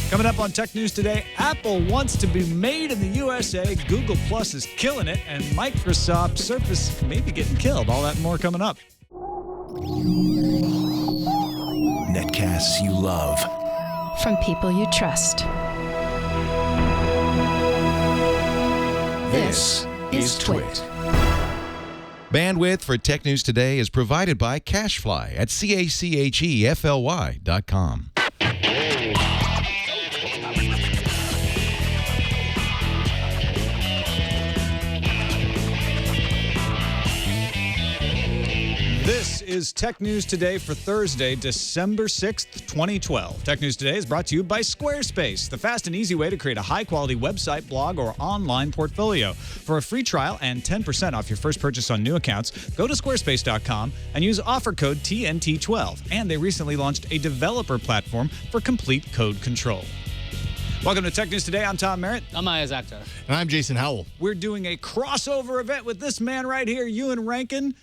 Coming up on Tech News Today, Apple wants to be made in the USA, Google Plus is killing it, and Microsoft Surface may be getting killed. All that and more coming up. Netcasts you love. From people you trust. This is TWiT. Bandwidth for Tech News Today is provided by Cachefly at CACHEFLY.com. This is Tech News Today for Thursday, December 6th, 2012. Tech News Today is brought to you by Squarespace, the fast and easy way to create a high-quality website, blog, or online portfolio. For a free trial and 10% off your first purchase on new accounts, go to squarespace.com and use offer code TNT12. And they recently launched a developer platform for complete code control. Welcome to Tech News Today. I'm Tom Merritt. I'm Iyaz Akhtar. And I'm Jason Howell. We're doing a crossover event with this man right here, Ewen Rankin.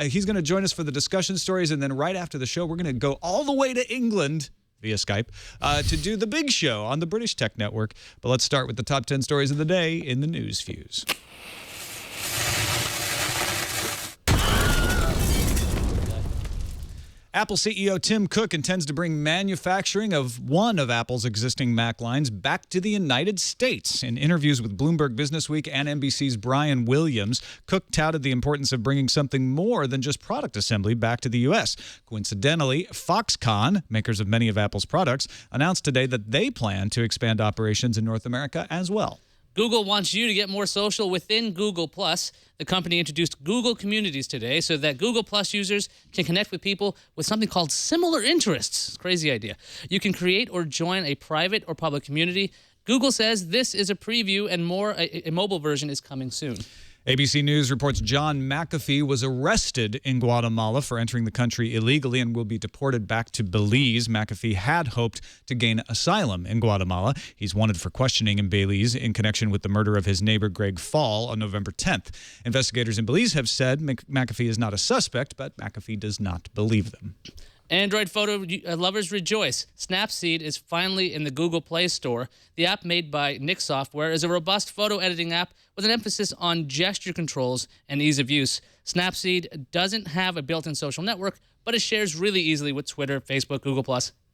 He's going to join us for the discussion stories, and then right after the show, we're going to go all the way to England via Skype to do the big show on the British Tech Network. But let's start with the top 10 stories of the day in the news fuse. Apple CEO Tim Cook intends to bring manufacturing of one of Apple's existing Mac lines back to the United States. In interviews with Bloomberg Businessweek and NBC's Brian Williams, Cook touted the importance of bringing something more than just product assembly back to the U.S. Coincidentally, Foxconn, makers of many of Apple's products, announced today that they plan to expand operations in North America as well. Google wants you to get more social within Google+. The company introduced Google Communities today so that Google+ users can connect with people with something called similar interests. Crazy idea. You can create or join a private or public community. Google says this is a preview and a mobile version is coming soon. ABC News reports John McAfee was arrested in Guatemala for entering the country illegally and will be deported back to Belize. McAfee had hoped to gain asylum in Guatemala. He's wanted for questioning in Belize in connection with the murder of his neighbor Greg Fall on November 10th. Investigators in Belize have said McAfee is not a suspect, but McAfee does not believe them. Android photo lovers rejoice. Snapseed is finally in the Google Play Store. The app made by Nick Software is a robust photo editing app with an emphasis on gesture controls and ease of use. Snapseed doesn't have a built-in social network, but it shares really easily with Twitter, Facebook, Google+,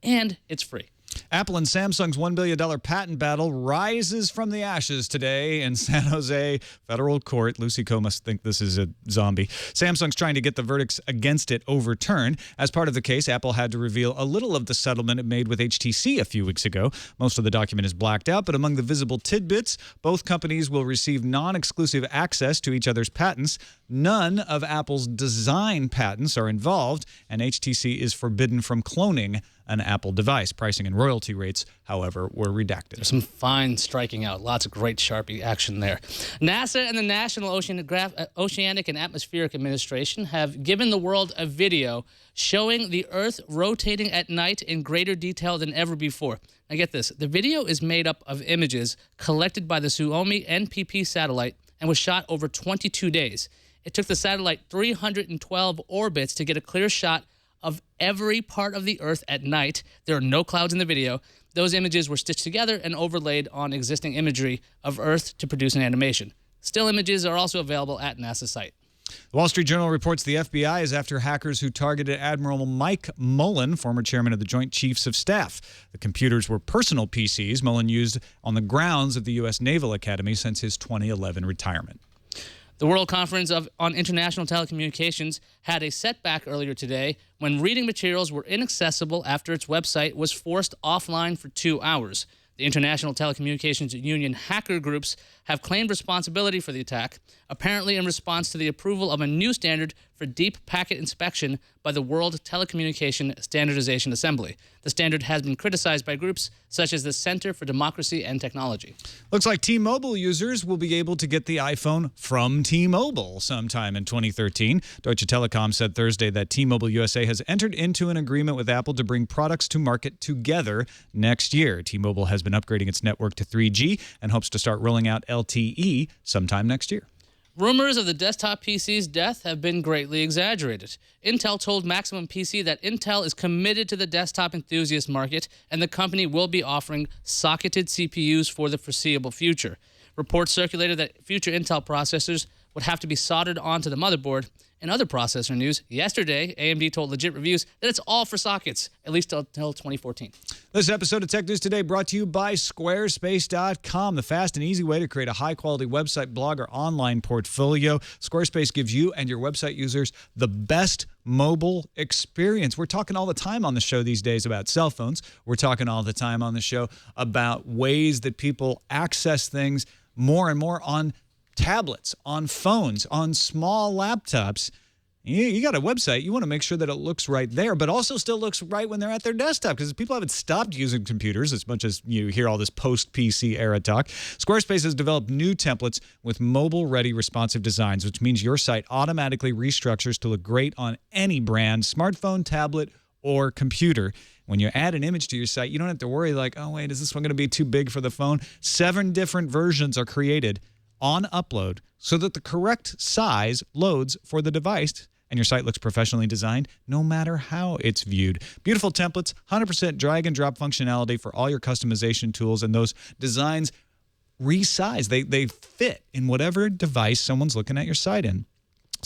and it's free. Apple and Samsung's $1 billion patent battle rises from the ashes today in San Jose federal court. Lucy Coe must think this is a zombie. Samsung's trying to get the verdicts against it overturned. As part of the case, Apple had to reveal a little of the settlement it made with HTC a few weeks ago. Most of the document is blacked out, but among the visible tidbits, both companies will receive non-exclusive access to each other's patents. None of Apple's design patents are involved, and HTC is forbidden from cloning an Apple device. Pricing and royalty rates, however, were redacted. There's some fine striking out. Lots of great Sharpie action there. NASA and the National Oceanic and Atmospheric Administration have given the world a video showing the Earth rotating at night in greater detail than ever before. Now get this. The video is made up of images collected by the Suomi NPP satellite and was shot over 22 days. It took the satellite 312 orbits to get a clear shot of every part of the Earth at night. There are no clouds in the video. Those images were stitched together and overlaid on existing imagery of Earth to produce an animation. Still images are also available at NASA's site. The Wall Street Journal reports the FBI is after hackers who targeted Admiral Mike Mullen, former chairman of the Joint Chiefs of Staff. The computers were personal PCs Mullen used on the grounds of the U.S. Naval Academy since his 2011 retirement. The World Conference on International Telecommunications had a setback earlier today when reading materials were inaccessible after its website was forced offline for 2 hours. The International Telecommunications Union hacker groups have claimed responsibility for the attack, apparently in response to the approval of a new standard for deep packet inspection by the World Telecommunication Standardization Assembly. The standard has been criticized by groups such as the Center for Democracy and Technology. Looks like T-Mobile users will be able to get the iPhone from T-Mobile sometime in 2013. Deutsche Telekom said Thursday that T-Mobile USA has entered into an agreement with Apple to bring products to market together next year. T-Mobile has been upgrading its network to 3G and hopes to start rolling out LTE sometime next year. Rumors of the desktop PC's death have been greatly exaggerated. Intel told Maximum PC that Intel is committed to the desktop enthusiast market, and the company will be offering socketed CPUs for the foreseeable future. Reports circulated that future Intel processors would have to be soldered onto the motherboard. In other processor news, yesterday, AMD told Legit Reviews that it's all for sockets, at least until 2014. This episode of Tech News Today brought to you by Squarespace.com, the fast and easy way to create a high-quality website, blog, or online portfolio. Squarespace gives you and your website users the best mobile experience. We're talking all the time on the show these days about cell phones. We're talking all the time on the show about ways that people access things more and more on tablets, on phones, on small laptops. You got a website, you want to make sure that it looks right there, but also still looks right when they're at their desktop, because people haven't stopped using computers as much as you hear all this post-PC era talk. Squarespace has developed new templates with mobile-ready responsive designs, which means your site automatically restructures to look great on any brand, smartphone, tablet, or computer. When you add an image to your site, you don't have to worry like, oh, wait, is this one going to be too big for the phone? 7 different versions are created on upload so that the correct size loads for the device and your site looks professionally designed no matter how it's viewed. Beautiful templates, 100% drag and drop functionality for all your customization tools, and those designs resize. They fit in whatever device someone's looking at your site in.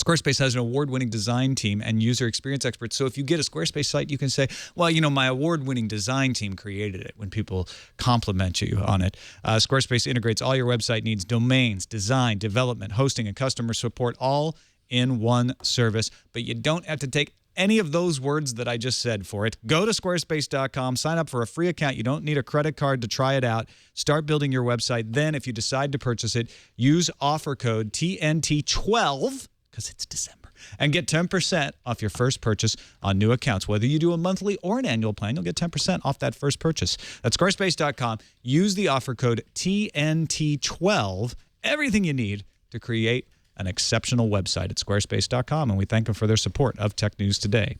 Squarespace has an award-winning design team and user experience experts. So if you get a Squarespace site, you can say, well, you know, my award-winning design team created it when people compliment you on it. Squarespace integrates all your website needs, domains, design, development, hosting, and customer support all in one service. But you don't have to take any of those words that I just said for it. Go to squarespace.com, sign up for a free account. You don't need a credit card to try it out. Start building your website. Then if you decide to purchase it, use offer code TNT12, because it's December, and get 10% off your first purchase on new accounts. Whether you do a monthly or an annual plan, you'll get 10% off that first purchase. That's squarespace.com. Use the offer code TNT12. Everything you need to create an exceptional website at squarespace.com, and we thank them for their support of Tech News Today.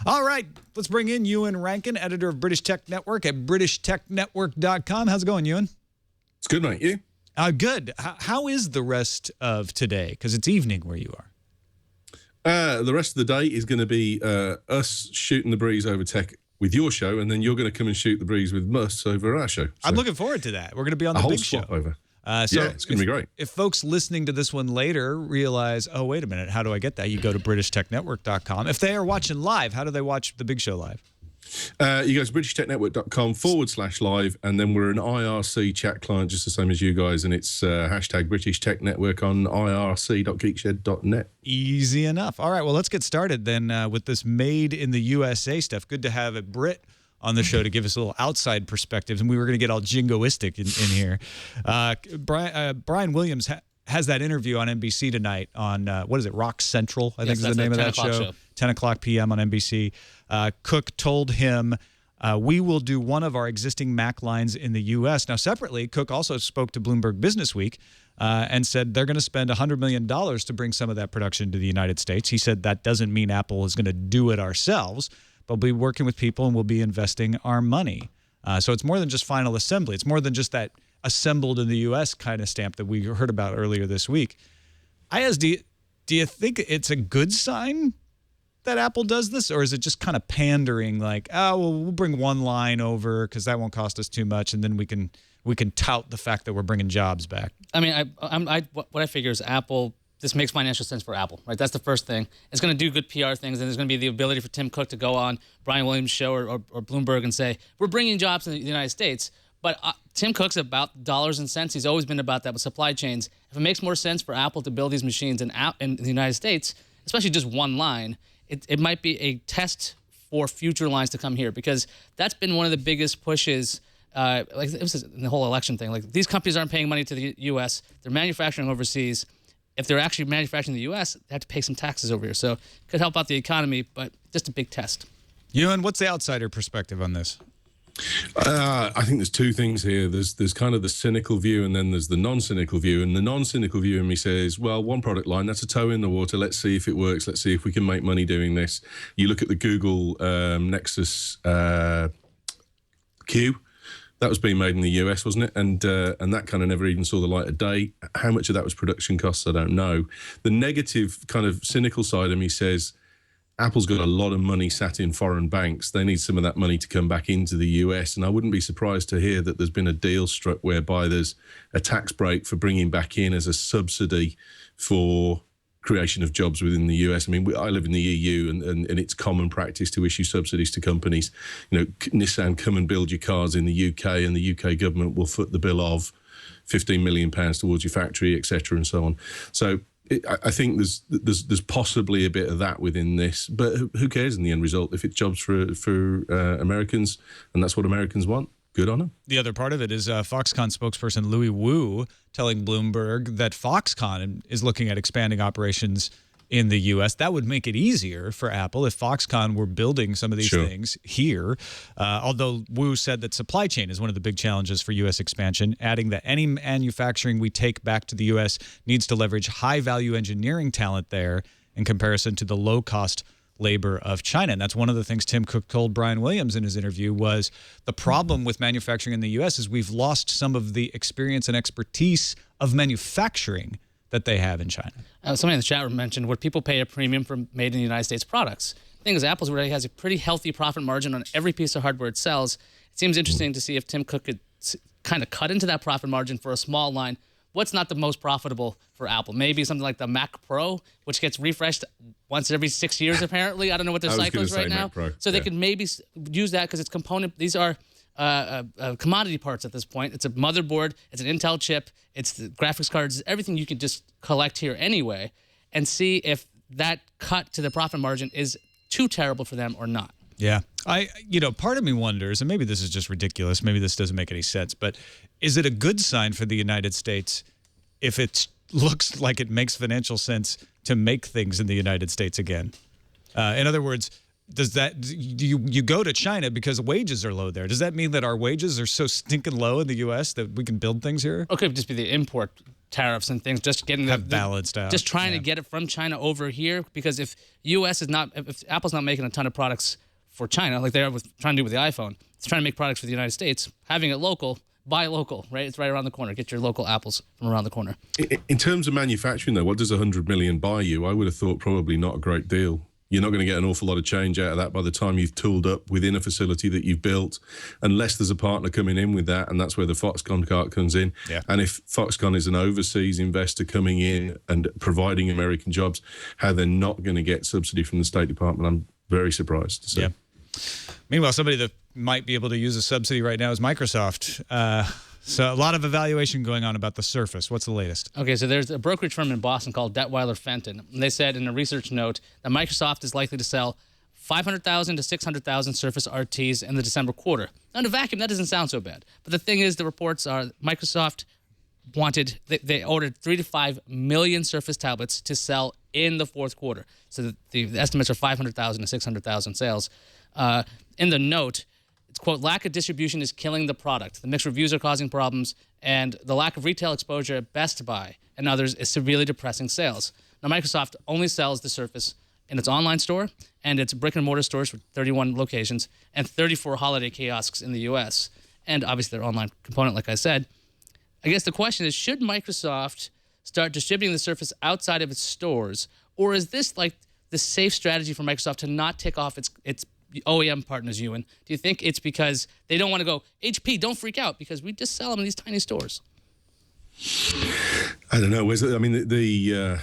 All right, let's bring in Ewen Rankin, editor of British Tech Network at BritishTechNetwork.com. How's it going, Ewen? It's good, mate. You? Good. How is the rest of today? Because it's evening where you are. The rest of the day is going to be us shooting the breeze over tech with your show, and then you're going to come and shoot the breeze with us over our show. So I'm looking forward to that. We're going to be on the big show. Over. So yeah, it's going to be great. If folks listening to this one later realize, oh, wait a minute, how do I get that? You go to BritishTechNetwork.com. If they are watching live, how do they watch the big show live? You go to BritishTechNetwork.com/live, and then we're an IRC chat client just the same as you guys, and it's hashtag British Tech Network on irc.geekshed.net. Easy enough. All right, well, let's get started then with this Made in the USA stuff. Good to have a Brit on the show to give us a little outside perspective, and we were going to get all jingoistic in here. Brian Williams has that interview on NBC tonight on, what is it, Rock Central, I think is the name of that show. 10 o'clock p.m. on NBC. Cook told him, we will do one of our existing Mac lines in the U.S. Now, separately, Cook also spoke to Bloomberg Business Week and said they're going to spend $100 million to bring some of that production to the United States. He said that doesn't mean Apple is going to do it ourselves, but we'll be working with people and we'll be investing our money. So it's more than just final assembly. It's more than just that assembled in the U.S. kind of stamp that we heard about earlier this week. Iyaz, do you think it's a good sign that Apple does this, or is it just kind of pandering, like, oh, well, we'll bring one line over because that won't cost us too much, and then we can tout the fact that we're bringing jobs back? I mean, what I figure is Apple. This makes financial sense for Apple, right? That's the first thing. It's going to do good PR things, and there's going to be the ability for Tim Cook to go on Brian Williams' show or Bloomberg and say, we're bringing jobs in the United States. But Tim Cook's about dollars and cents. He's always been about that with supply chains. If it makes more sense for Apple to build these machines in the United States, especially just one line, it might be a test for future lines to come here, because that's been one of the biggest pushes. Like it was the whole election thing. Like, these companies aren't paying money to the U.S. They're manufacturing overseas. If they're actually manufacturing in the U.S., they have to pay some taxes over here. So it could help out the economy, but just a big test. Ewan, what's the outsider perspective on this? I think there's two things here. There's kind of the cynical view, and then there's the non-cynical view. And the non-cynical view in me says, well, one product line, that's a toe in the water. Let's see if it works. Let's see if we can make money doing this. You look at the Google Nexus Q, that was being made in the US, wasn't it? And that kind of never even saw the light of day. How much of that was production costs, I don't know. The negative kind of cynical side of me says Apple's got a lot of money sat in foreign banks. They need some of that money to come back into the US. And I wouldn't be surprised to hear that there's been a deal struck whereby there's a tax break for bringing back in as a subsidy for creation of jobs within the US. I mean, I live in the EU, and it's common practice to issue subsidies to companies. You know, Nissan, come and build your cars in the UK, and the UK government will foot the bill of £15 million towards your factory, etc., and so on. So I think there's possibly a bit of that within this, but who cares in the end result if it's jobs for Americans, and that's what Americans want. Good on them. The other part of it is Foxconn spokesperson Louis Wu telling Bloomberg that Foxconn is looking at expanding operations in the U.S. That would make it easier for Apple if Foxconn were building some of these things here. Although Wu said that supply chain is one of the big challenges for U.S. expansion, adding that any manufacturing we take back to the U.S. needs to leverage high-value engineering talent there in comparison to the low-cost labor of China. And that's one of the things Tim Cook told Brian Williams in his interview was the problem with manufacturing in the U.S. is we've lost some of the experience and expertise of manufacturing that they have in China. Somebody in the chat room mentioned, would people pay a premium for made in the United States products? The thing is, Apple already has a pretty healthy profit margin on every piece of hardware it sells. It seems interesting to see if Tim Cook could kind of cut into that profit margin for a small line. What's not the most profitable for Apple? Maybe something like the Mac Pro, which gets refreshed once every 6 years, apparently. I don't know what their cycle is right now. So they could maybe use that because it's component. These are commodity parts at this point. It's a motherboard. It's an Intel chip. It's the graphics cards. Everything you can just collect here anyway, and see if that cut to the profit margin is too terrible for them or not. Yeah. Part of me wonders, and maybe this is just ridiculous, maybe this doesn't make any sense, but is it a good sign for the United States if it looks like it makes financial sense to make things in the United States again? In other words, does that you go to China because wages are low there? Does that mean that our wages are so stinking low in the U.S. that we can build things here? Or it could just be the import tariffs and things, just getting balanced out. Just trying to get it from China over here, because if if Apple's not making a ton of products for China, like they're trying to do with the iPhone, it's trying to make products for the United States. Having it local, buy local, right? It's right around the corner. Get your local apples from around the corner. In terms of manufacturing, though, what does $100 million buy you? I would have thought probably not a great deal. You're not going to get an awful lot of change out of that by the time you've tooled up within a facility that you've built, unless there's a partner coming in with that, and that's where the Foxconn cart comes in. Yeah. And if Foxconn is an overseas investor coming in and providing American jobs, how they're not going to get subsidy from the State Department, I'm very surprised to see. Yeah. Meanwhile, somebody that might be able to use a subsidy right now is Microsoft. So a lot of evaluation going on about the Surface. What's the latest? Okay, so there's a brokerage firm in Boston called Detweiler Fenton. And they said in a research note that Microsoft is likely to sell 500,000 to 600,000 Surface RTs in the December quarter. Now, in a vacuum, that doesn't sound so bad. But the thing is, the reports are Microsoft they ordered 3 to 5 million Surface tablets to sell in the fourth quarter. So the estimates are 500,000 to 600,000 sales. In the note, it's, quote, lack of distribution is killing the product. The mixed reviews are causing problems, and the lack of retail exposure at Best Buy and others is severely depressing sales. Now, Microsoft only sells the Surface in its online store and its brick-and-mortar stores with 31 locations and 34 holiday kiosks in the U.S., and obviously their online component, like I said. I guess the question is, should Microsoft start distributing the Surface outside of its stores, or is this like the safe strategy for Microsoft to not tick off its OEM partners, Ewen? Do you think it's because they don't want to go, HP, don't freak out, because we just sell them in these tiny stores? I don't know. I mean, the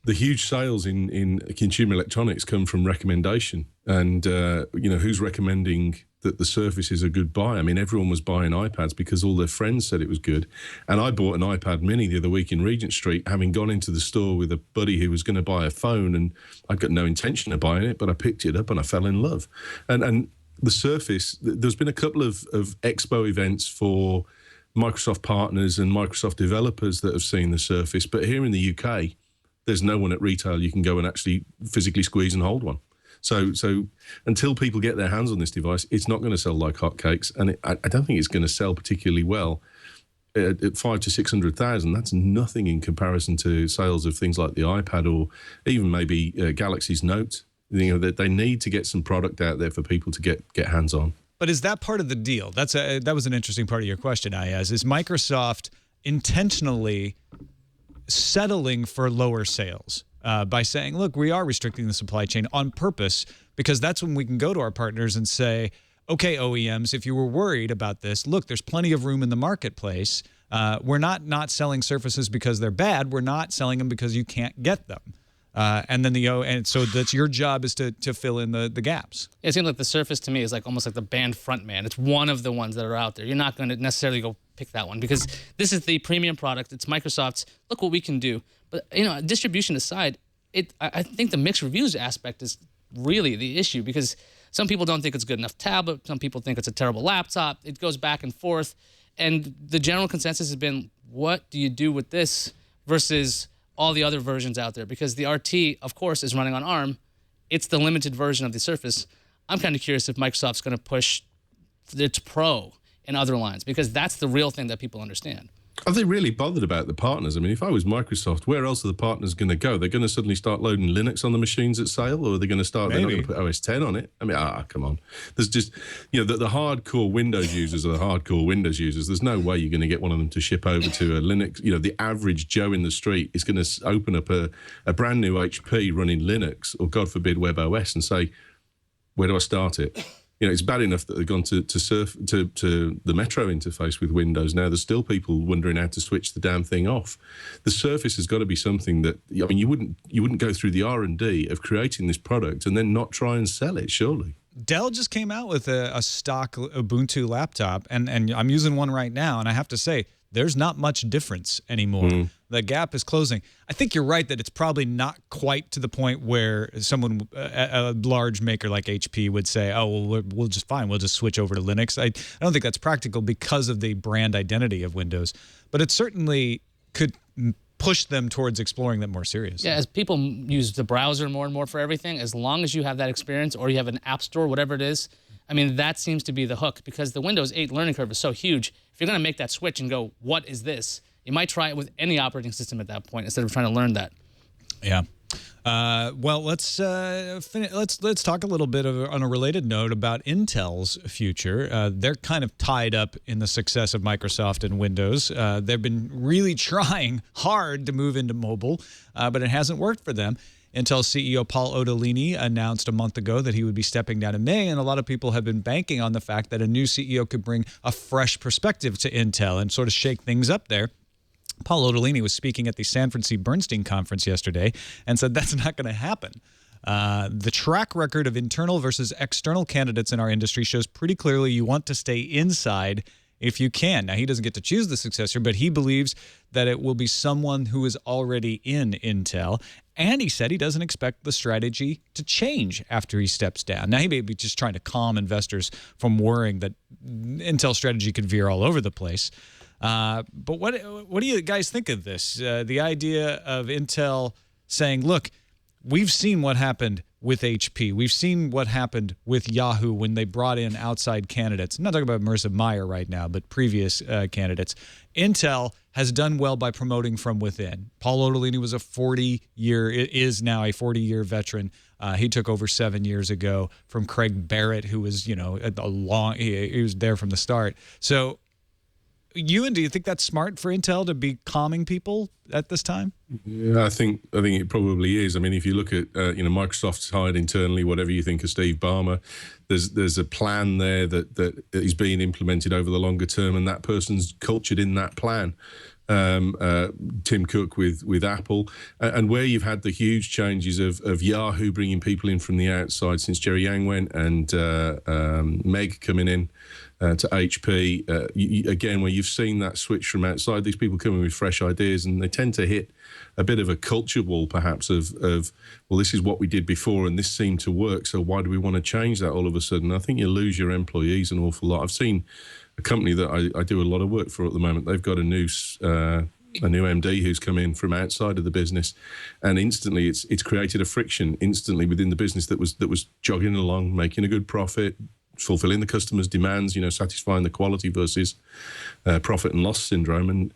huge sales in consumer electronics come from recommendation. And, who's recommending that the Surface is a good buy? I mean, everyone was buying iPads because all their friends said it was good. And I bought an iPad mini the other week in Regent Street, having gone into the store with a buddy who was going to buy a phone, and I'd got no intention of buying it, but I picked it up and I fell in love. And the Surface, there's been a couple of expo events for Microsoft partners and Microsoft developers that have seen the Surface, but here in the UK, there's no one at retail you can go and actually physically squeeze and hold one. So until people get their hands on this device, it's not going to sell like hotcakes, and I don't think it's going to sell particularly well. At 500,000 to 600,000, that's nothing in comparison to sales of things like the iPad or even maybe Galaxy's Note. That they need to get some product out there for people to get hands on. But is that part of the deal? That was an interesting part of your question, Iyaz. Is Microsoft intentionally settling for lower sales by saying, look, we are restricting the supply chain on purpose, because that's when we can go to our partners and say, okay, OEMs, if you were worried about this, look, there's plenty of room in the marketplace. We're not selling Surfaces because they're bad. We're not selling them because you can't get them. And so that's your job is to fill in the gaps. It seems like the Surface to me is like almost like the band frontman. It's one of the ones that are out there. You're not going to necessarily go pick that one because this is the premium product. It's Microsoft's. Look what we can do. But distribution aside, I think the mixed reviews aspect is really the issue because some people don't think it's a good enough tablet. Some people think it's a terrible laptop. It goes back and forth, and the general consensus has been, what do you do with this versus all the other versions out there? Because the RT, of course, is running on ARM. It's the limited version of the Surface. I'm kind of curious if Microsoft's going to push its Pro in other lines, because that's the real thing that people understand. Are they really bothered about the partners? I mean, if I was Microsoft, where else are the partners going to go? They're going to suddenly start loading Linux on the machines at sale, or are they going to start, they're not going to put OS 10 on it? I mean, come on. There's just, the hardcore Windows users are the hardcore Windows users. There's no way you're going to get one of them to ship over to a Linux. The average Joe in the street is going to open up a brand new HP running Linux, or God forbid WebOS, and say, where do I start it? It's bad enough that they've gone to the Metro interface with Windows. Now there's still people wondering how to switch the damn thing off. The Surface has got to be something that, I mean, you wouldn't go through the R&D of creating this product and then not try and sell it, surely. Dell just came out with a stock Ubuntu laptop, and I'm using one right now, and I have to say, there's not much difference anymore. The gap is closing. I think you're right that it's probably not quite to the point where someone, a large maker like HP, would say, oh, well, we'll just switch over to Linux. I don't think that's practical because of the brand identity of Windows. But it certainly could push them towards exploring that more seriously. Yeah, as people use the browser more and more for everything, as long as you have that experience or you have an app store, whatever it is, I mean, that seems to be the hook, because the Windows 8 learning curve is so huge. If you're going to make that switch and go, what is this? You might try it with any operating system at that point instead of trying to learn that. Yeah. Well, let's talk a little bit on a related note about Intel's future. They're kind of tied up in the success of Microsoft and Windows. They've been really trying hard to move into mobile, but it hasn't worked for them. Intel CEO Paul Otellini announced a month ago that he would be stepping down in May, and a lot of people have been banking on the fact that a new CEO could bring a fresh perspective to Intel and sort of shake things up there. Paul Otellini was speaking at the San Francisco Bernstein conference yesterday and said that's not going to happen. The track record of internal versus external candidates in our industry shows pretty clearly you want to stay inside if you can. Now, he doesn't get to choose the successor, but he believes that it will be someone who is already in Intel. And he said he doesn't expect the strategy to change after he steps down. Now, he may be just trying to calm investors from worrying that Intel strategy could veer all over the place. But what do you guys think of this? The idea of Intel saying, look, we've seen what happened with HP. We've seen what happened with Yahoo when they brought in outside candidates. I'm not talking about Marissa Mayer right now, but previous candidates. Intel has done well by promoting from within. Paul Otellini was is now a 40-year veteran. He took over 7 years ago from Craig Barrett, who was, he was there from the start. So, Ewan, do you think that's smart for Intel to be calming people at this time? Yeah, I think it probably is. I mean, if you look at Microsoft's hired internally, whatever you think of Steve Ballmer, there's a plan there that is being implemented over the longer term, and that person's cultured in that plan. Tim Cook with Apple, and where you've had the huge changes of Yahoo bringing people in from the outside since Jerry Yang went, and Meg coming in to HP, again, where you've seen that switch from outside, these people coming with fresh ideas, and they tend to hit a bit of a culture wall, perhaps, of well, this is what we did before, and this seemed to work, so why do we want to change that all of a sudden? I think you lose your employees an awful lot. I've seen a company that I do a lot of work for at the moment. They've got a new MD who's come in from outside of the business, and instantly it's created a friction instantly within the business that was jogging along, making a good profit, fulfilling the customer's demands, satisfying the quality versus profit and loss syndrome. And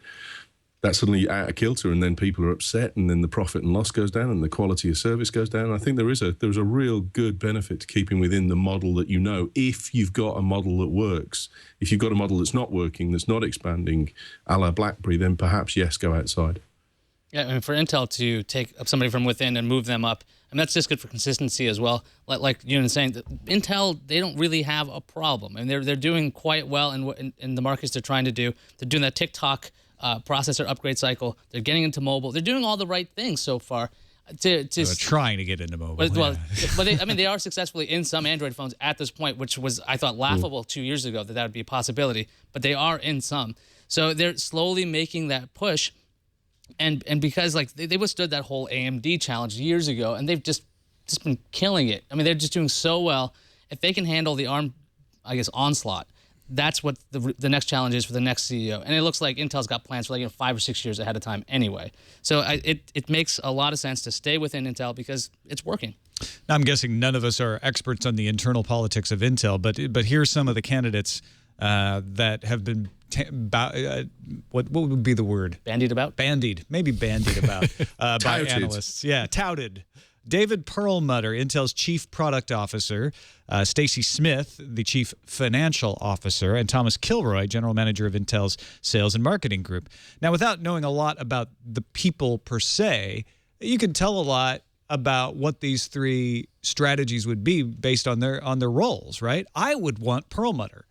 that's suddenly out of kilter, and then people are upset, and then the profit and loss goes down, and the quality of service goes down. I think there's a real good benefit to keeping within the model that you know. If you've got a model that works, if you've got a model that's not working, that's not expanding, a la BlackBerry, then perhaps yes, go outside. Yeah, I mean, for Intel to take up somebody from within and move them up, and that's just good for consistency as well. Like you were saying, Intel, they don't really have a problem, and they're doing quite well in the markets they're trying to do. They're doing that TikTok processor upgrade cycle. They're getting into mobile. They're doing all the right things so far. They're trying to get into mobile. But they are successfully in some Android phones at this point, which was, I thought, laughable 2 years ago that would be a possibility. But they are in some. So they're slowly making that push. And because they withstood that whole AMD challenge years ago, and they've just been killing it. I mean, they're just doing so well. If they can handle the ARM, I guess, onslaught, that's what the next challenge is for the next CEO. And it looks like Intel's got plans for 5 or 6 years ahead of time anyway. So it makes a lot of sense to stay within Intel because it's working. Now, I'm guessing none of us are experts on the internal politics of Intel, but here's some of the candidates that have been what would be the word? Bandied about? Maybe bandied about by analysts. Yeah, touted. David Perlmutter, Intel's chief product officer, Stacy Smith, the chief financial officer, and Thomas Kilroy, general manager of Intel's sales and marketing group. Now, without knowing a lot about the people per se, you can tell a lot about what these three strategies would be based on their roles, right? I would want Perlmutter.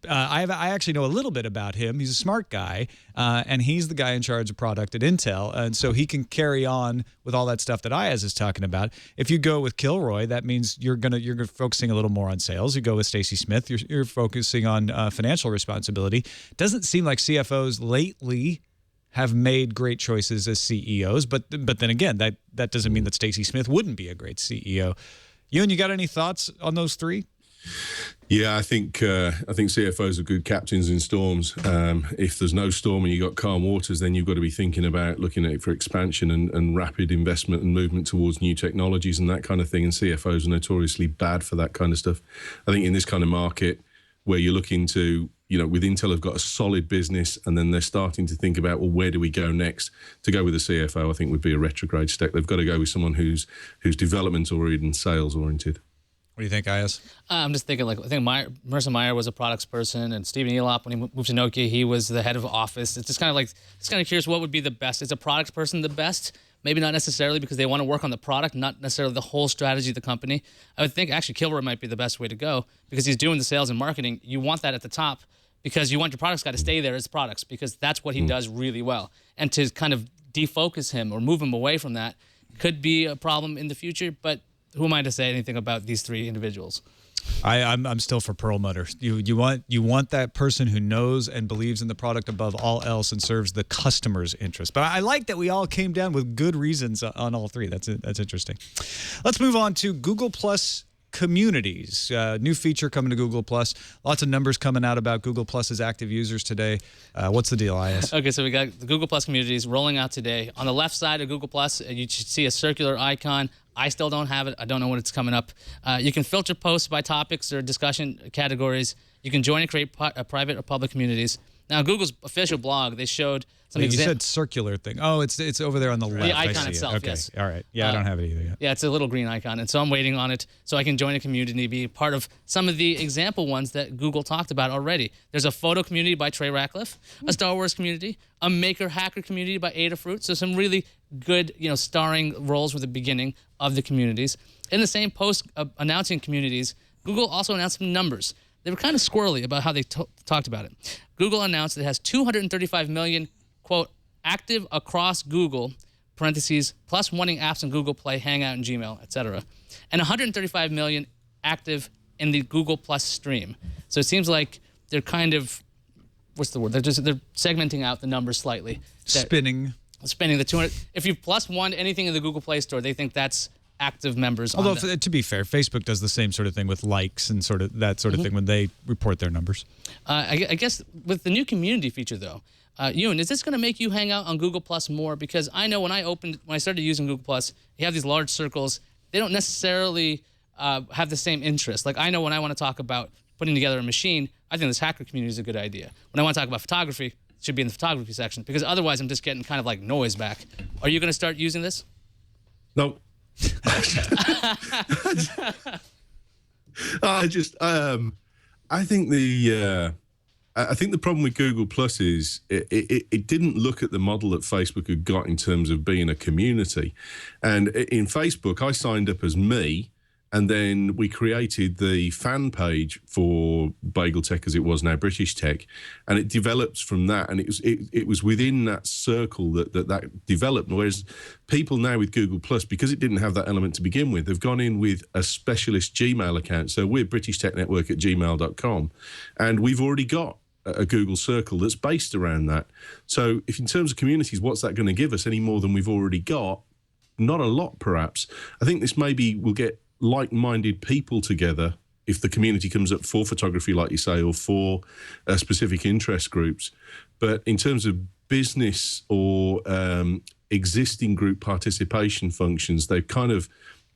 I actually know a little bit about him. He's a smart guy, and he's the guy in charge of product at Intel, and so he can carry on with all that stuff that Iyaz is talking about. If you go with Kilroy, that means you're focusing a little more on sales. You go with Stacy Smith, you're focusing on financial responsibility. Doesn't seem like CFOs lately have made great choices as CEOs, but then again, that doesn't mean that Stacy Smith wouldn't be a great CEO. Ewan, you got any thoughts on those three? Yeah, I think CFOs are good captains in storms. If there's no storm and you've got calm waters, then you've got to be thinking about looking at it for expansion and rapid investment and movement towards new technologies and that kind of thing. And CFOs are notoriously bad for that kind of stuff. I think in this kind of market where you're looking to, with Intel have got a solid business and then they're starting to think about, well, where do we go next? To go with a CFO, I think would be a retrograde step. They've got to go with someone who's development oriented and sales oriented. What do you think, Iyaz? I'm just thinking, I think Marissa Meyer was a products person, and Stephen Elop, when he moved to Nokia, he was the head of Office. It's just kind of curious what would be the best. Is a products person the best? Maybe not necessarily because they want to work on the product, not necessarily the whole strategy of the company. I would think actually Kilroy might be the best way to go because he's doing the sales and marketing. You want that at the top because you want your products guy to stay there as products because that's what he does really well. And to kind of defocus him or move him away from that could be a problem in the future, but who am I to say anything about these three individuals? I'm still for Perlmutter. You want that person who knows and believes in the product above all else and serves the customer's interest. But I like that we all came down with good reasons on all three. That's interesting. Let's move on to Google Plus Communities. New feature coming to Google Plus. Lots of numbers coming out about Google Plus's active users today. What's the deal, Iyaz? Okay, so we got the Google Plus Communities rolling out today. On the left side of Google Plus, you should see a circular icon. I still don't have it. I don't know when it's coming up. You can filter posts by topics or discussion categories. You can join and create private or public communities. Now, Google's official blog, they showed some You said circular thing. Oh, it's over there on the left. The icon I see itself, it. Okay. yes. All right. Yeah, I don't have it either yet. Yeah, it's a little green icon, and so I'm waiting on it so I can join a community, be part of some of the example ones that Google talked about already. There's a photo community by Trey Ratcliffe, a Star Wars community, a maker-hacker community by Adafruit, so some really good, starring roles with the beginning of the communities. In the same post announcing communities, Google also announced some numbers. They were kind of squirrely about how they talked about it. Google announced it has 235 million, quote, active across Google, parentheses, plus wanting apps in Google Play, Hangout, and Gmail, etc., and 135 million active in the Google Plus stream. So it seems like they're kind of, what's the word? They're segmenting out the numbers slightly. Spinning the 200. If you plus one anything in the Google Play Store, they think that's active members. Although, to be fair, Facebook does the same sort of thing with likes and that sort of thing when they report their numbers. I guess with the new community feature, though, Ewan, is this going to make you hang out on Google Plus more? Because I know when I started using Google Plus, you have these large circles. They don't necessarily have the same interest. Like I know when I want to talk about putting together a machine, I think this hacker community is a good idea. When I want to talk about photography, should be in the photography section, because otherwise I'm just getting kind of like noise back. Are you going to start using this? No. I think the problem with Google Plus is it didn't look at the model that Facebook had got in terms of being a community. And in Facebook, I signed up as me, and then we created the fan page for Bagel Tech, as it was now British Tech, and it developed from that. And it was within that circle that developed. Whereas people now with Google Plus, because it didn't have that element to begin with, have gone in with a specialist Gmail account. So we're British Tech Network at gmail.com, and we've already got a Google circle that's based around that. So if in terms of communities, what's that going to give us any more than we've already got? Not a lot, perhaps. I think this maybe will get like-minded people together if the community comes up for photography, like you say, or for specific interest groups. But in terms of business or existing group participation functions, they've kind of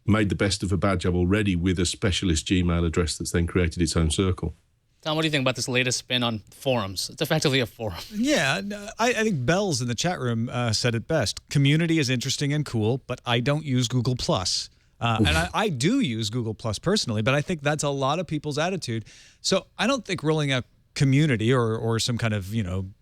made the best of a bad job already with a specialist Gmail address that's then created its own circle. Tom, what do you think about this latest spin on forums? It's effectively a forum. Yeah, I think Bells in the chat room said it best. Community is interesting and cool, but I don't use Google+. And I do use Google Plus personally, but I think that's a lot of people's attitude. So I don't think rolling out community or some kind of,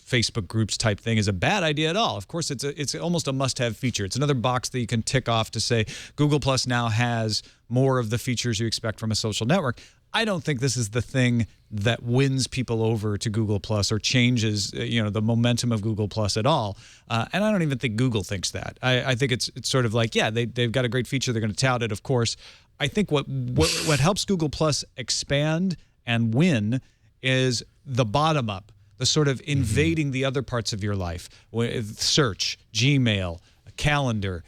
Facebook groups type thing is a bad idea at all. Of course, it's almost a must-have feature. It's another box that you can tick off to say Google Plus now has more of the features you expect from a social network. I don't think this is the thing that wins people over to Google Plus or changes, the momentum of Google Plus at all. And I don't even think Google thinks that. I think it's sort of like, yeah, they've got a great feature. They're going to tout it, of course. I think what helps Google Plus expand and win is the bottom up, the sort of invading the other parts of your life, with search, Gmail, calendar,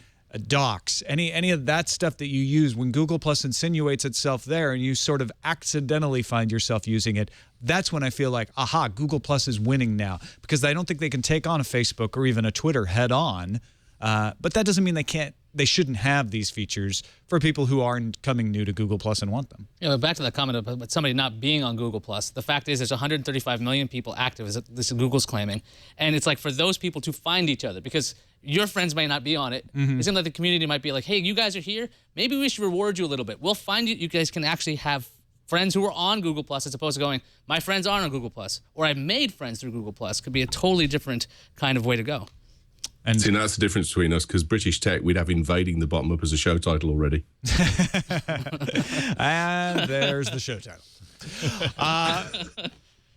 Docs, any of that stuff that you use. When Google Plus insinuates itself there and you sort of accidentally find yourself using it, that's when I feel like, aha, Google Plus is winning now, because I don't think they can take on a Facebook or even a Twitter head on. But that doesn't mean they shouldn't have these features for people who aren't coming new to Google Plus and want them. Yeah, but back to that comment about somebody not being on Google Plus. The fact is there's 135 million people active, as this Google's claiming. And it's like for those people to find each other, because your friends may not be on it. It seems like the community might be like, hey, you guys are here. Maybe we should reward you a little bit. We'll find you. You guys can actually have friends who are on Google Plus, as opposed to going, my friends aren't on Google Plus, or I made friends through Google Plus. Could be a totally different kind of way to go. And see, that's the difference between us, because British Tech, we'd have Invading the bottom up as a show title already. And there's the show title.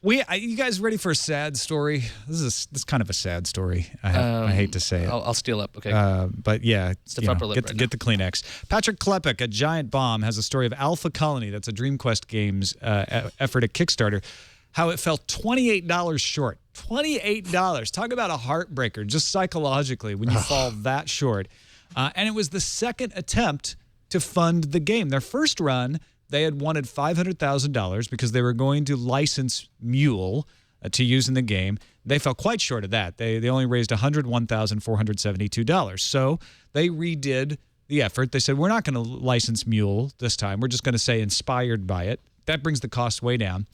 You guys ready for a sad story? This is kind of a sad story. I hate to say it. I'll steal up, okay? But yeah, get the Kleenex. Patrick Klepek, a giant bomb, has a story of Alpha Colony. That's a DreamQuest Games effort at Kickstarter. How it fell $28 short. $28. Talk about a heartbreaker, just psychologically, when you fall that short. And it was the second attempt to fund the game. Their first run, they had wanted $500,000 because they were going to license Mule to use in the game. They fell quite short of that. They only raised $101,472. So they redid the effort. They said, we're not going to license Mule this time. We're just going to say inspired by it. That brings the cost way down.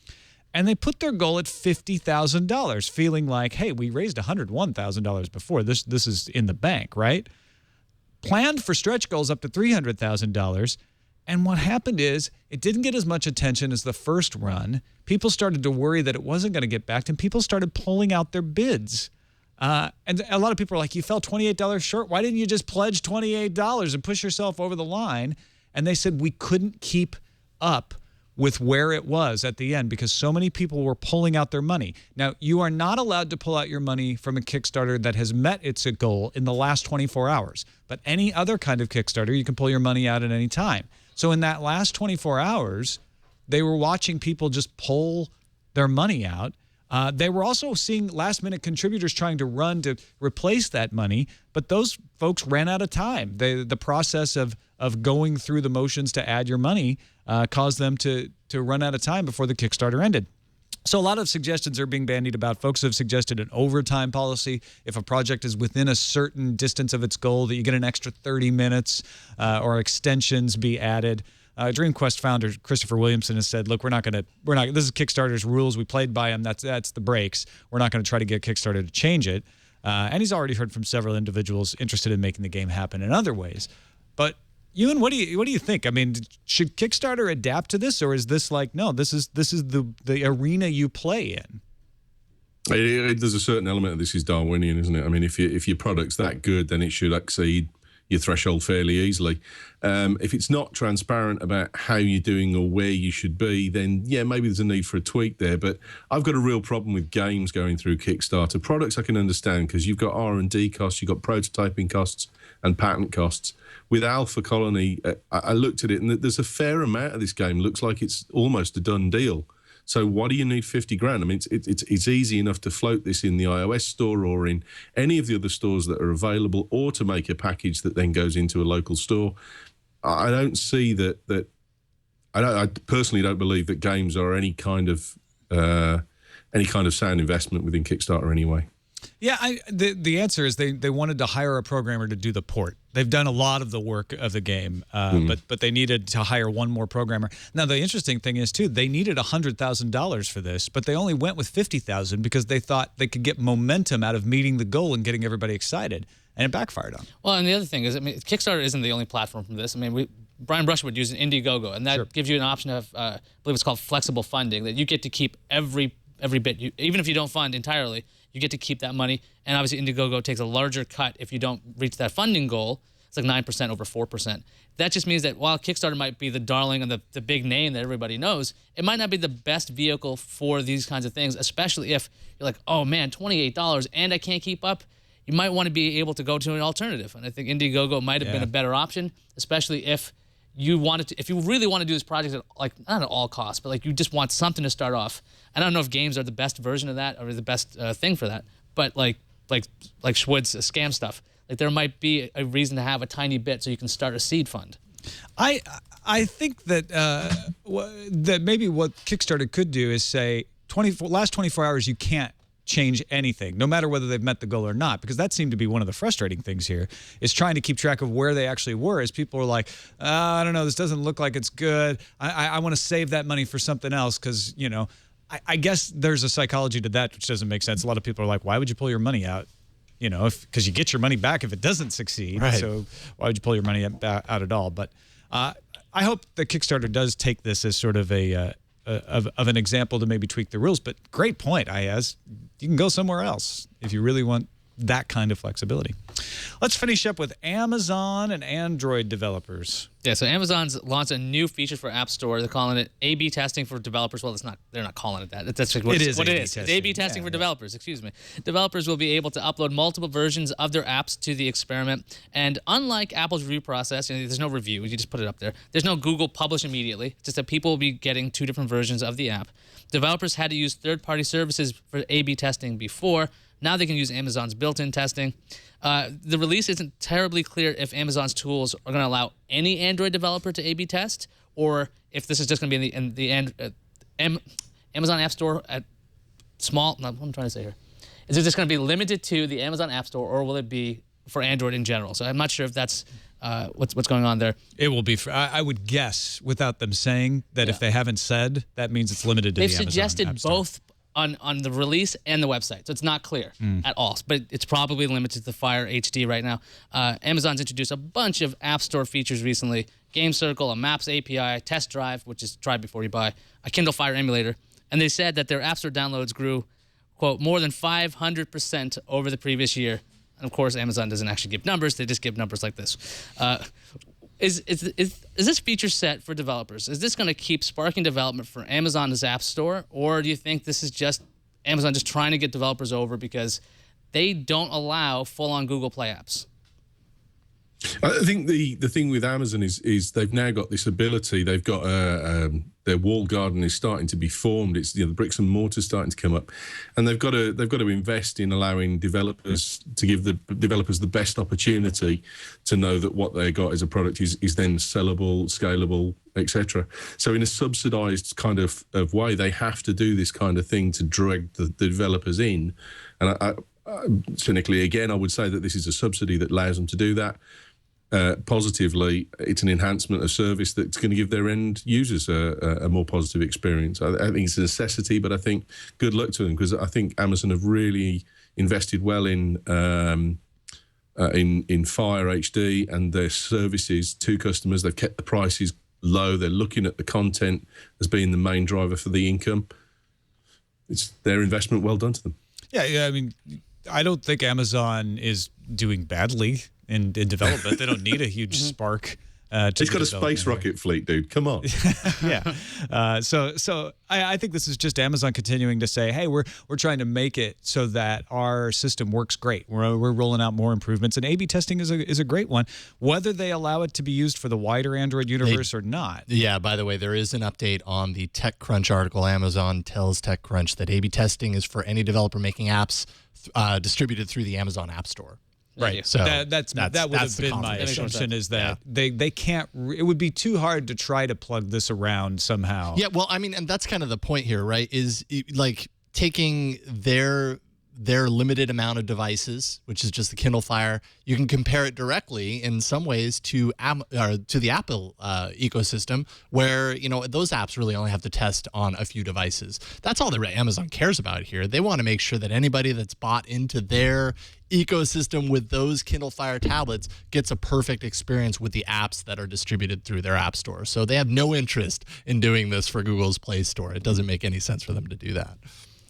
And they put their goal at $50,000, feeling like, hey, we raised $101,000 before. This is in the bank, right? Planned for stretch goals up to $300,000. And what happened is it didn't get as much attention as the first run. People started to worry that it wasn't going to get backed, and people started pulling out their bids. And a lot of people are like, you fell $28 short. Why didn't you just pledge $28 and push yourself over the line? And they said we couldn't keep up with where it was at the end because so many people were pulling out their money. Now, you are not allowed to pull out your money from a Kickstarter that has met its goal in the last 24 hours. But any other kind of Kickstarter, you can pull your money out at any time. So in that last 24 hours, they were watching people just pull their money out. They were also seeing last-minute contributors trying to run to replace that money, but those folks ran out of time. The process of going through the motions to add your money caused them to run out of time before the Kickstarter ended. So a lot of suggestions are being bandied about. Folks have suggested an overtime policy. If a project is within a certain distance of its goal, that you get an extra 30 minutes or extensions be added. DreamQuest founder Christopher Williamson has said, "Look, we're not. This is Kickstarter's rules. We played by them. That's the breaks. We're not going to try to get Kickstarter to change it." And he's already heard from several individuals interested in making the game happen in other ways. But Ewan, what do you think? I mean, should Kickstarter adapt to this, or is this like, no, this is the arena you play in? There's a certain element of this is Darwinian, isn't it? I mean, if your product's that good, then it should exceed your threshold fairly easily. If it's not transparent about how you're doing or where you should be, then yeah, maybe there's a need for a tweak there. But I've got a real problem with games going through Kickstarter. Products I can understand because you've got R&D costs, you've got prototyping costs and patent costs. With Alpha Colony, I looked at it and there's a fair amount of this game looks like it's almost a done deal. So why do you need 50 grand? I mean, it's easy enough to float this in the iOS store or in any of the other stores that are available, or to make a package that then goes into a local store. I don't see that. I personally don't believe that games are any kind of sound investment within Kickstarter anyway. Yeah, the answer is they wanted to hire a programmer to do the port. They've done a lot of the work of the game, but they needed to hire one more programmer. Now, the interesting thing is, too, they needed $100,000 for this, but they only went with $50,000 because they thought they could get momentum out of meeting the goal and getting everybody excited, and it backfired on them. Well, and the other thing is, I mean, Kickstarter isn't the only platform from this. I mean, Brian Brushwood uses Indiegogo, and that gives you an option of, I believe it's called flexible funding, that you get to keep every bit. Even if you don't fund entirely, you get to keep that money. And obviously, Indiegogo takes a larger cut if you don't reach that funding goal. It's like 9% over 4%. That just means that while Kickstarter might be the darling and the big name that everybody knows, it might not be the best vehicle for these kinds of things, especially if you're like, oh man, $28 and I can't keep up. You might want to be able to go to an alternative. And I think Indiegogo might have been a better option, especially if you really want to do this project at, like, not at all costs, but like you just want something to start off. I don't know if games are the best version of that or the best thing for that, but like Schwood's scam stuff, like there might be a reason to have a tiny bit so you can start a seed fund. I think that that maybe what Kickstarter could do is say last 24 hours you can't change anything, no matter whether they've met the goal or not, because that seemed to be one of the frustrating things here, is trying to keep track of where they actually were, as people were like, I don't know, this doesn't look like it's good. I want to save that money for something else, because, you know, I guess there's a psychology to that which doesn't make sense. A lot of people are like, why would you pull your money out? You know, because you get your money back if it doesn't succeed. Right. So why would you pull your money out at all? But I hope that Kickstarter does take this as sort of of an example to maybe tweak the rules. But great point, Iyaz. You can go somewhere else if you really want that kind of flexibility. Let's finish up with Amazon and Android developers. Yeah, so Amazon's launched a new feature for App Store. They're calling it A/B testing for developers. Well, they're not calling it that. That's what it is. It's A/B testing for developers. Excuse me. Developers will be able to upload multiple versions of their apps to the experiment. And unlike Apple's review process, there's no review. You just put it up there. There's no Google publish immediately. It's just that people will be getting two different versions of the app. Developers had to use third-party services for A/B testing before. Now they can use Amazon's built-in testing. The release isn't terribly clear if Amazon's tools are going to allow any Android developer to A/B test, or if this is just going to be in the Amazon App Store at small. No, what I'm trying to say here is it just going to be limited to the Amazon App Store, or will it be for Android in general? So I'm not sure if that's what's going on there. It will be. I would guess, without them saying that, if they haven't said, that means it's limited to the Amazon App Store. They've suggested both on the release and the website, so it's not clear at all. But it's probably limited to the Fire HD right now. Amazon's introduced a bunch of App Store features recently: Game Circle, a Maps API, Test Drive, which is try before you buy, a Kindle Fire emulator, and they said that their App Store downloads grew, quote, more than 500% over the previous year. And of course, Amazon doesn't actually give numbers; they just give numbers like this. Is this feature set for developers? Is this going to keep sparking development for Amazon's App Store, or do you think this is just Amazon just trying to get developers over because they don't allow full-on Google Play apps? I think the thing with Amazon is they've now got this ability. They've got their walled garden is starting to be formed. It's the bricks and mortar starting to come up, and they've got to invest in allowing developers to give the developers the best opportunity to know that what they got as a product is then sellable, scalable, etc. So in a subsidized kind of way, they have to do this kind of thing to drag the developers in. And cynically, again, I would say that this is a subsidy that allows them to do that. positively, it's an enhancement of service that's going to give their end users a more positive experience. I think it's a necessity, but I think good luck to them, because I think Amazon have really invested well in Fire HD and their services to customers. They've kept the prices low. They're looking at the content as being the main driver for the income. It's their investment. Well done to them. Yeah. I mean, I don't think Amazon is doing badly in development. They don't need a huge spark. It's got a space rocket fleet, dude. Come on. Yeah. So I think this is just Amazon continuing to say, hey, we're trying to make it so that our system works great. We're rolling out more improvements, and A/B testing is a great one, whether they allow it to be used for the wider Android universe or not. Yeah. By the way, there is an update on the TechCrunch article. Amazon tells TechCrunch that A/B testing is for any developer making apps distributed through the Amazon App Store. Right. So that would have been my assumption, is that they can't. It would be too hard to try to plug this around somehow. Yeah. Well, I mean, and that's kind of the point here, right? Is like taking their limited amount of devices, which is just the Kindle Fire. You can compare it directly in some ways to the Apple ecosystem, where those apps really only have to test on a few devices. That's all that Amazon cares about here. They want to make sure that anybody that's bought into their ecosystem with those Kindle Fire tablets gets a perfect experience with the apps that are distributed through their app store. So they have no interest in doing this for Google's Play Store. It doesn't make any sense for them to do that.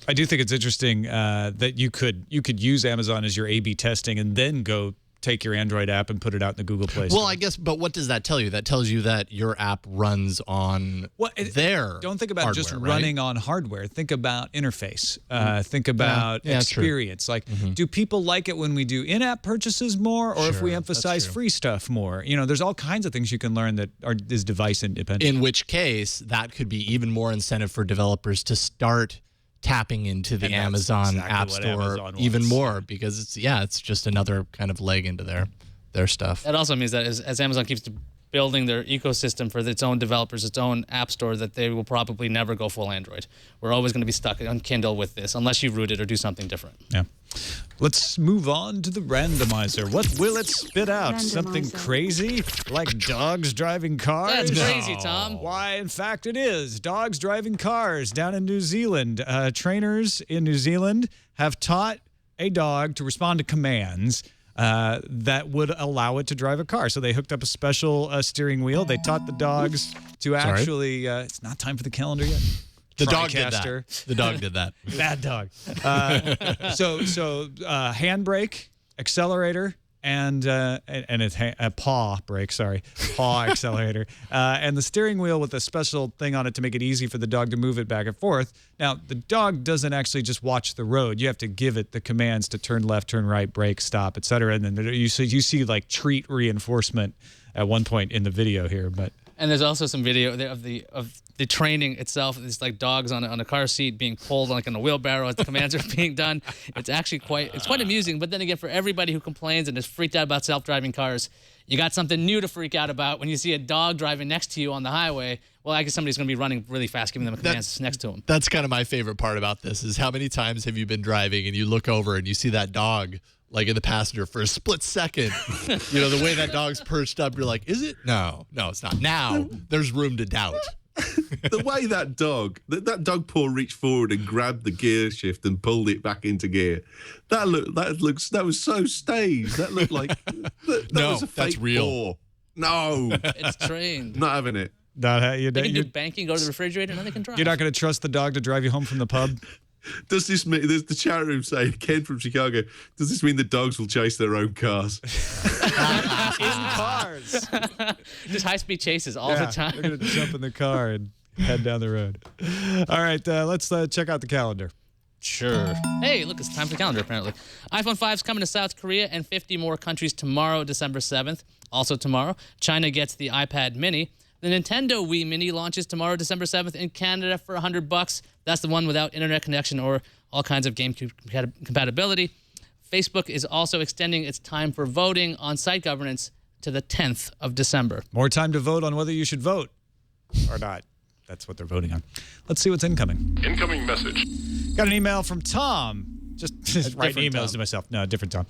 I do think it's interesting that you could use Amazon as your A/B testing and then go take your Android app and put it out in the Google Play Store. Well, I guess, but what does that tell you? That tells you that your app runs on their Don't think about hardware, just right? running on hardware. Think about interface. Think about experience. Like, do people like it when we do in-app purchases more, or if we emphasize free stuff more? There's all kinds of things you can learn that is device independent. In which case, that could be even more incentive for developers to start tapping into the Amazon App Store even more, because it's just another kind of leg into their stuff. That also means that as Amazon keeps building their ecosystem for its own developers, its own app store, that they will probably never go full Android. We're always going to be stuck on Kindle with this, unless you root it or do something different. Yeah. Let's move on to the randomizer. What will it spit out? Randomizer. Something crazy? Like dogs driving cars? That's crazy, Tom. Why, in fact, it is. Dogs driving cars down in New Zealand. Trainers in New Zealand have taught a dog to respond to commands that would allow it to drive a car. So they hooked up a special steering wheel. They taught the dogs to actually... it's not time for the calendar yet. The dog did TriCaster. that. The dog did that. Bad dog. So handbrake, accelerator, and it's a paw brake. Sorry, paw accelerator, and the steering wheel with a special thing on it to make it easy for the dog to move it back and forth. Now the dog doesn't actually just watch the road. You have to give it the commands to turn left, turn right, brake, stop, etc. And then you see like treat reinforcement at one point in the video here, but. And there's also some video there of the training itself. It's like dogs on a car seat being pulled like in a wheelbarrow as the commands are being done. It's actually quite amusing. But then again, for everybody who complains and is freaked out about self-driving cars, you got something new to freak out about when you see a dog driving next to you on the highway. Well, I guess somebody's going to be running really fast, giving them commands next to them. That's kind of my favorite part about this, is how many times have you been driving and you look over and you see that dog like in the passenger for a split second. The way that dog's perched up, you're like, is it? No, it's not. Now there's room to doubt. The way that dog paw reached forward and grabbed the gear shift and pulled it back into gear. That was so staged. That looked like that was a fake that's real. paw. No, It's trained. not having it. They can do banking, go to the refrigerator, and then they can drive. You're not going to trust the dog to drive you home from the pub? Does this mean, there's the chat room saying, Ken from Chicago, does this mean the dogs will chase their own cars? In cars. Just high-speed chases all the time. They're going to jump in the car and head down the road. All right, let's check out the calendar. Sure. Hey, look, it's time for the calendar, apparently. iPhone 5 is coming to South Korea and 50 more countries tomorrow, December 7th. Also tomorrow, China gets the iPad mini. The Nintendo Wii Mini launches tomorrow, December 7th, in Canada for $100. That's the one without internet connection or all kinds of GameCube compatibility. Facebook is also extending its time for voting on site governance to the 10th of December. More time to vote on whether you should vote or not. That's what they're voting on. Let's see what's incoming. Incoming message. Got an email from Tom. Just writing emails to myself. No, different Tom.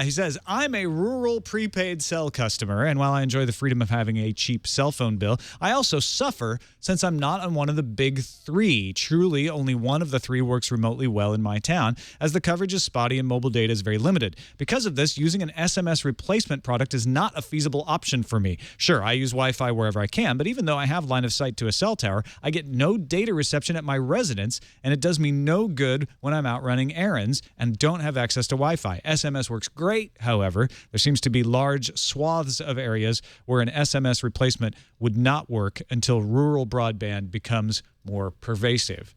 He says, I'm a rural prepaid cell customer, and while I enjoy the freedom of having a cheap cell phone bill, I also suffer since I'm not on one of the big three. Truly, only one of the three works remotely well in my town, as the coverage is spotty and mobile data is very limited. Because of this, using an SMS replacement product is not a feasible option for me. Sure, I use Wi-Fi wherever I can, but even though I have line of sight to a cell tower, I get no data reception at my residence, and it does me no good when I'm out running errands and don't have access to Wi-Fi. SMS works great, however. There seems to be large swaths of areas where an SMS replacement would not work until rural broadband becomes more pervasive.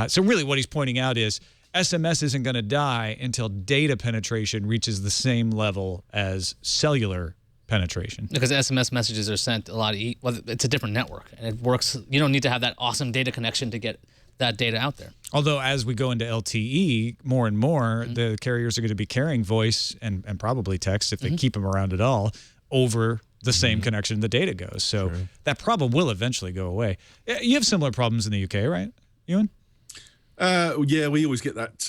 So really what he's pointing out is SMS isn't going to die until data penetration reaches the same level as cellular penetration. Because SMS messages are sent a lot well, it's a different network, and it works. You don't need to have that awesome data connection to get that data out there. Although as we go into LTE more and more, the carriers are going to be carrying voice and probably text, if they keep them around at all, over the same connection the data goes. So that problem will eventually go away. You have similar problems in the UK, right, Ewen? Yeah, we always get that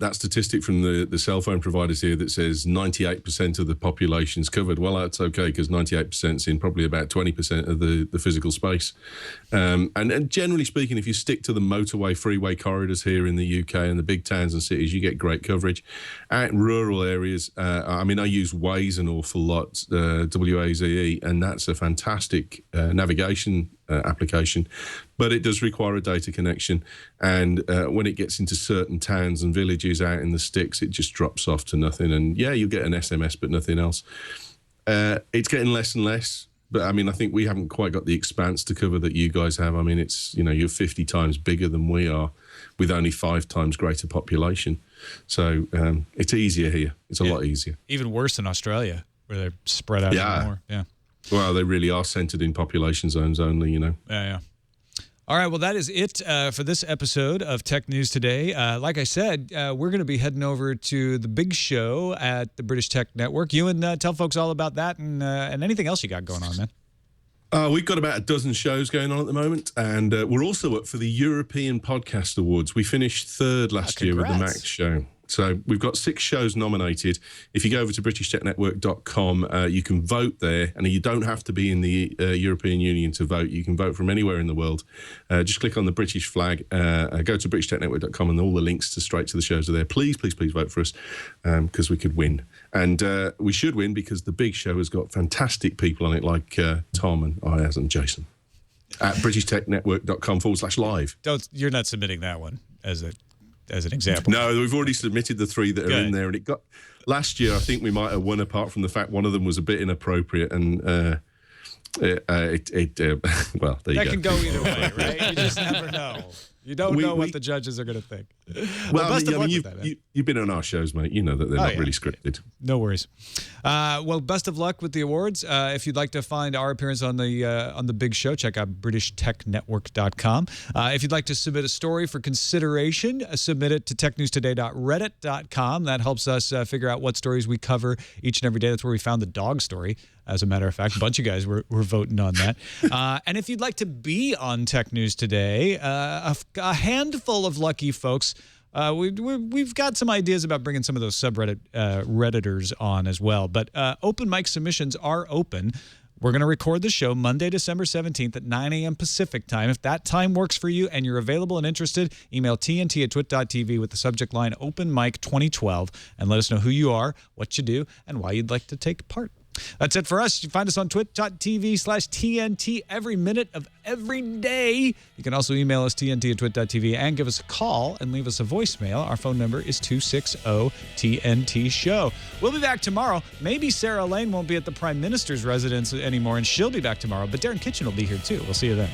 that statistic from the cell phone providers here that says 98% of the population's covered. Well, that's okay, because 98%'s in probably about 20% of the physical space. And generally speaking, if you stick to the motorway, freeway corridors here in the UK and the big towns and cities, you get great coverage. Out in rural areas, I mean, I use Waze an awful lot, W-A-Z-E, and that's a fantastic navigation application, but it does require a data connection, and when it gets into certain towns and villages out in the sticks, it just drops off to nothing. And yeah, you get an SMS but nothing else. It's getting less and less, but I mean, I think we haven't quite got the expanse to cover that you guys have. I mean, it's, you know, you're 50 times bigger than we are with only 5 times greater population, so it's easier here. It's a lot easier. Even worse in Australia, where they're spread out even more. Yeah. Well, they really are centered in population zones only, you know. Yeah. All right, well, that is it for this episode of Tech News Today. Like I said, we're going to be heading over to the big show at the British Tech Network. Ewan, tell folks all about that and anything else you got going on, man. We've got about a dozen shows going on at the moment, and we're also up for the European Podcast Awards. We finished third last year with the Max show. So we've got 6 shows nominated. If you go over to BritishTechNetwork.com, you can vote there, and you don't have to be in the European Union to vote. You can vote from anywhere in the world. Just click on the British flag, go to BritishTechNetwork.com, and all the links straight to the shows are there. Please, please, please vote for us, because we could win. And we should win because the big show has got fantastic people on it, like Tom and Iyaz and Jason. At BritishTechNetwork.com/live. You're not submitting that one as an example. No, we've already submitted the 3 that are in there, and it got last year. I think we might have won, apart from the fact one of them was a bit inappropriate, and well, there you go. That can go either way, right? You just never know. You don't know what the judges are going to think. Well, best of luck with that, you've been on our shows, mate. You know that they're not really scripted. No worries. Well, best of luck with the awards. If you'd like to find our appearance on the big show, check out BritishTechNetwork.com. If you'd like to submit a story for consideration, submit it to technewstoday.reddit.com. That helps us figure out what stories we cover each and every day. That's where we found the dog story. As a matter of fact, a bunch of guys were voting on that. And if you'd like to be on Tech News Today, a handful of lucky folks, we've got some ideas about bringing some of those subreddit Redditors on as well. But open mic submissions are open. We're going to record the show Monday, December 17th at 9 a.m. Pacific time. If that time works for you and you're available and interested, email tnt@twit.tv with the subject line Open Mic 2012 and let us know who you are, what you do, and why you'd like to take part. That's it for us. You can find us on twit.tv/TNT every minute of every day. You can also email us tnt@twit.tv and give us a call and leave us a voicemail. Our phone number is 260-TNT-SHOW. We'll be back tomorrow. Maybe Sarah Lane won't be at the Prime Minister's residence anymore, and she'll be back tomorrow, but Darren Kitchen will be here too. We'll see you then.